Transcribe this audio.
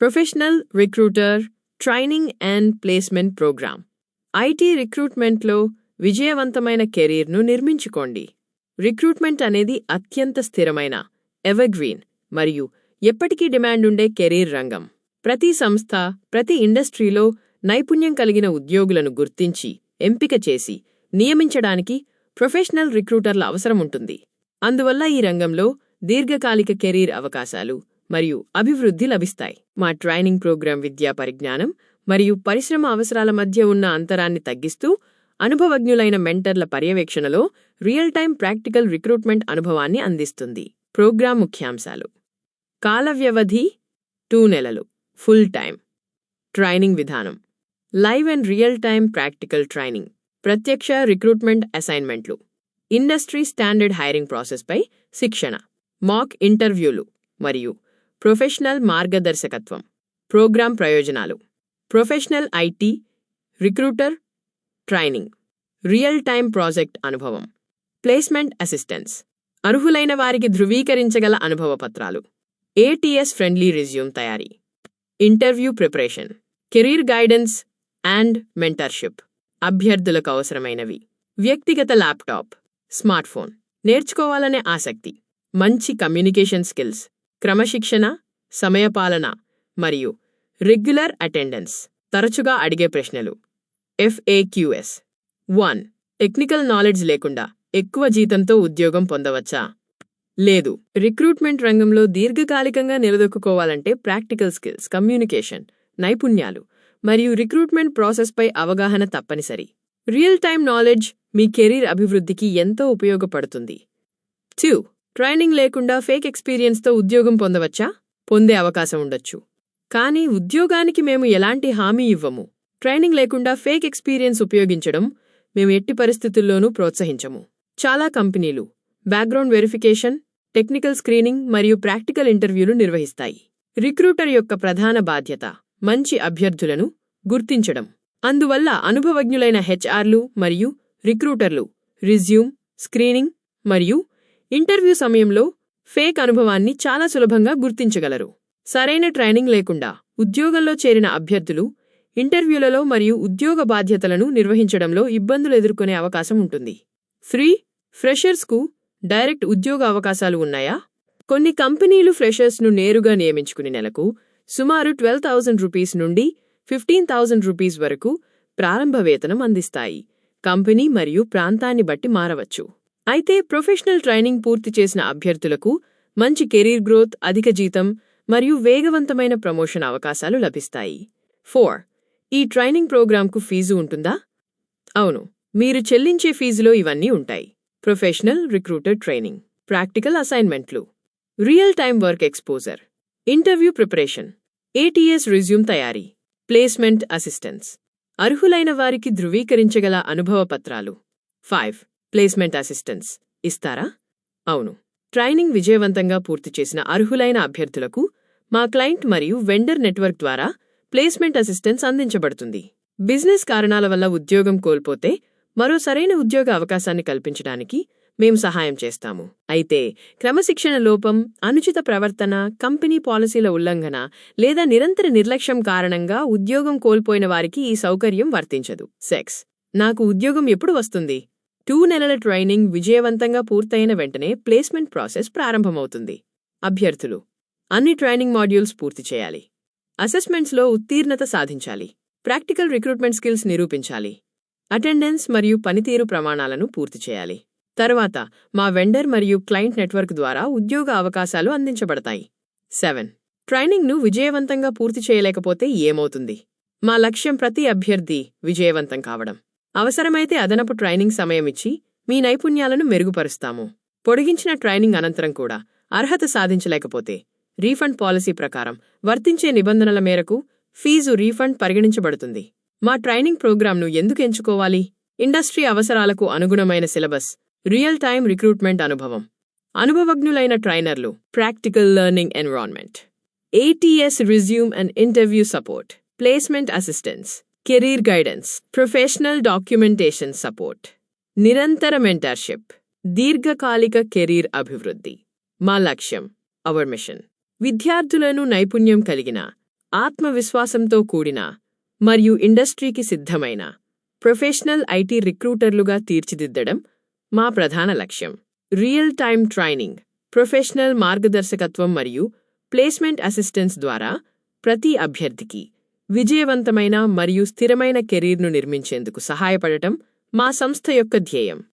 Professional recruiter training and placement program. IT రిక్రూట్మెంట్లో విజయవంతమైన కెరీర్ను నిర్మించుకోండి. రిక్రూట్మెంట్ అనేది అత్యంత స్థిరమైన, ఎవర్గ్రీన్ మరియు ఎప్పటికీ డిమాండ్ ఉండే కెరీర్ రంగం. ప్రతి సంస్థ, ప్రతి ఇండస్ట్రీలో నైపుణ్యం కలిగిన ఉద్యోగులను గుర్తించి, ఎంపిక చేసి, నియమించడానికి ప్రొఫెషనల్ రిక్రూటర్ల అవసరం ఉంటుంది. అందువల్ల ఈ రంగంలో దీర్ఘకాలిక కెరీర్ అవకాశాలు మరియు అభివృద్ధి లభిస్తాయి. మా ట్రైనింగ్ ప్రోగ్రాం విద్యా పరిజ్ఞానం మరియు పరిశ్రమ అవసరాల మధ్య ఉన్న అంతరాన్ని తగ్గిస్తూ, అనుభవజ్ఞులైన మెంటర్ల పర్యవేక్షణలో రియల్ టైం ప్రాక్టికల్ రిక్రూట్మెంట్ అనుభవాన్ని అందిస్తుంది. ప్రోగ్రాం ముఖ్యాంశాలు: కాల వ్యవధి 2 నెలలు, ఫుల్ టైం. ట్రైనింగ్ విధానం: live and real time practical training, ప్రత్యక్ష రిక్రూట్మెంట్ అసైన్మెంట్లు, ఇండస్ట్రీ స్టాండర్డ్ హైరింగ్ ప్రాసెస్పై శిక్షణ, మాక్ ఇంటర్వ్యూలు మరియు ప్రొఫెషనల్ మార్గదర్శకత్వం. ప్రోగ్రాం ప్రయోజనాలు: professional IT recruiter training, real time project అనుభవం, ప్లేస్మెంట్ అసిస్టెన్స్, అర్హులైన వారికి ధృవీకరించగల అనుభవ పత్రాలు, ATS ఫ్రెండ్లీ రెజ్యూమ్ తయారీ, interview preparation, career guidance and mentorship. అభ్యర్థులకు అవసరమైనవి: వ్యక్తిగత ల్యాప్టాప్, స్మార్ట్ఫోన్, నేర్చుకోవాలనే ఆసక్తి, మంచి కమ్యూనికేషన్ స్కిల్స్, క్రమశిక్షణ, సమయపాలన మరియు రెగ్యులర్ అటెండెన్స్. తరచుగా అడిగే ప్రశ్నలు: FAQs. 1. టెక్నికల్ నాలెడ్జ్ లేకుండా ఎక్కువ జీతంతో ఉద్యోగం పొందవచ్చా? లేదు. రిక్రూట్మెంట్ రంగంలో దీర్ఘకాలికంగా నిలదొక్కుకోవాలంటే ప్రాక్టికల్ స్కిల్స్, కమ్యూనికేషన్ నైపుణ్యాలు మరియు రిక్రూట్మెంట్ ప్రాసెస్పై అవగాహన తప్పనిసరి. రియల్ టైం నాలెడ్జ్ మీ కెరీర్ అభివృద్ధికి ఎంతో ఉపయోగపడుతుంది. 2. ట్రైనింగ్ లేకుండా ఫేక్ ఎక్స్పీరియన్స్తో ఉద్యోగం పొందవచ్చా? పొందే అవకాశం ఉండొచ్చు, కానీ ఉద్యోగానికి మేము ఎలాంటి హామీ ఇవ్వము. ట్రైనింగ్ లేకుండా ఫేక్ ఎక్స్పీరియన్స్ ఉపయోగించడం మేము ఎట్టి పరిస్థితుల్లోనూ ప్రోత్సహించము. చాలా కంపెనీలు బ్యాక్గ్రౌండ్ వెరిఫికేషన్, టెక్నికల్ స్క్రీనింగ్ మరియు ప్రాక్టికల్ ఇంటర్వ్యూలు నిర్వహిస్తాయి. రిక్రూటర్ యొక్క ప్రధాన బాధ్యత మంచి అభ్యర్థులను గుర్తించడం. అందువల్ల అనుభవజ్ఞులైన HRలు మరియు రిక్రూటర్లు రిజ్యూమ్, స్క్రీనింగ్ మరియు ఇంటర్వ్యూ సమయంలో ఫేక్ అనుభవాన్ని చాలా సులభంగా గుర్తించగలరు. సరైన ట్రైనింగ్ లేకుండా ఉద్యోగంలో చేరిన అభ్యర్థులు ఇంటర్వ్యూలలో మరియు ఉద్యోగ బాధ్యతలను నిర్వహించడంలో ఇబ్బందులు ఎదుర్కొనే అవకాశం ఉంటుంది. 3. ఫ్రెషర్స్కు డైరెక్ట్ ఉద్యోగ అవకాశాలు ఉన్నాయా? కొన్ని కంపెనీలు ఫ్రెషర్స్ను నేరుగా నియమించుకుని నెలకు సుమారు ₹12,000 నుండి ₹15,000 వరకు ప్రారంభ వేతనం అందిస్తాయి. కంపెనీ మరియు ప్రాంతాన్ని బట్టి మారవచ్చు. అయితే ప్రొఫెషనల్ ట్రైనింగ్ పూర్తి చేసిన అభ్యర్థులకు మంచి కెరీర్ గ్రోత్, అధిక జీతం మరియు వేగవంతమైన ప్రమోషన్ అవకాశాలు లభిస్తాయి. 4. ఈ ట్రైనింగ్ ప్రోగ్రాంకు ఫీజు ఉంటుందా? అవును, మీరు చెల్లించే ఫీజులో ఇవన్నీ ఉంటాయి: ప్రొఫెషనల్ రిక్రూటర్ ట్రైనింగ్, ప్రాక్టికల్ అసైన్మెంట్లు, real time work exposure, interview preparation, ATS resume తయారీ, ప్లేస్మెంట్ అసిస్టెన్స్, అర్హులైన వారికి ధృవీకరించగల అనుభవ పత్రాలు. 5. ప్లేస్మెంట్ అసిస్టెన్స్ ఇస్తారా? అవును. ట్రైనింగ్ విజయవంతంగా పూర్తి చేసిన అర్హులైన అభ్యర్థులకు మా క్లయింట్ మరియు వెండర్ నెట్వర్క్ ద్వారా ప్లేస్మెంట్ అసిస్టెన్స్ అందించబడుతుంది. బిజినెస్ కారణాల వల్ల ఉద్యోగం కోల్పోతే మరో సరైన ఉద్యోగ అవకాశాన్ని కల్పించడానికి మేం సహాయం చేస్తాము. అయితే క్రమశిక్షణ లోపం, అనుచిత ప్రవర్తన, కంపెనీ పాలసీల ఉల్లంఘన లేదా నిరంతర నిర్లక్ష్యం కారణంగా ఉద్యోగం కోల్పోయిన వారికి ఈ సౌకర్యం వర్తించదు. 6. నాకు ఉద్యోగం ఎప్పుడు వస్తుంది? 2 నెలల ట్రైనింగ్ విజయవంతంగా పూర్తయిన వెంటనే ప్లేస్మెంట్ ప్రాసెస్ ప్రారంభమవుతుంది. అభ్యర్థులు అన్ని ట్రైనింగ్ మాడ్యూల్స్ పూర్తి చేయాలి. అసెస్మెంట్స్లో ఉత్తీర్ణత సాధించాలి. ప్రాక్టికల్ రిక్రూట్మెంట్ స్కిల్స్ నిరూపించాలి. అటెండెన్స్ మరియు పనితీరు ప్రమాణాలను పూర్తి చేయాలి. తరువాత మా వెండర్ మరియు క్లయింట్ నెట్వర్క్ ద్వారా ఉద్యోగ అవకాశాలు అందించబడతాయి. 7. ట్రైనింగ్ను విజయవంతంగా పూర్తి చేయలేకపోతే ఏమవుతుంది? మా లక్ష్యం ప్రతి అభ్యర్థి విజయవంతం కావడం. అవసరమైతే అదనపు ట్రైనింగ్ సమయం ఇచ్చి మీ నైపుణ్యాలను మెరుగుపరుస్తాము. పొడిగించిన ట్రైనింగ్ అనంతరం కూడా అర్హత సాధించలేకపోతే రీఫండ్ పాలసీ ప్రకారం వర్తించే నిబంధనల మేరకు ఫీజు రీఫండ్ పరిగణించబడుతుంది. మా ట్రైనింగ్ ప్రోగ్రాంను ఎందుకు ఎంచుకోవాలి? ఇండస్ట్రీ అవసరాలకు అనుగుణమైన సిలబస్, రియల్ టైం రిక్రూట్మెంట్ అనుభవం, అనుభవజ్ఞులైన ట్రైనర్లు, practical learning environment, ATS resume and interview support, placement assistance, career guidance, professional documentation support, నిరంతర మెంటర్షిప్, దీర్ఘకాలిక కెరీర్ అభివృద్ధి. మా లక్ష్యం, అవర్ మిషన్, విద్యార్థులను నైపుణ్యం కలిగిన, ఆత్మవిశ్వాసంతో కూడిన మరియు ఇండస్ట్రీకి సిద్ధమైన ప్రొఫెషనల్ ఐటీ రిక్రూటర్లుగా తీర్చిదిద్దడం మా ప్రధాన లక్ష్యం. రియల్ టైమ్ ట్రైనింగ్, ప్రొఫెషనల్ మార్గదర్శకత్వం మరియు ప్లేస్మెంట్ అసిస్టెన్స్ ద్వారా ప్రతి అభ్యర్థికి విజయవంతమైన మరియు స్థిరమైన కెరీర్ను నిర్మించేందుకు సహాయపడటం మా సంస్థ యొక్క ధ్యేయం.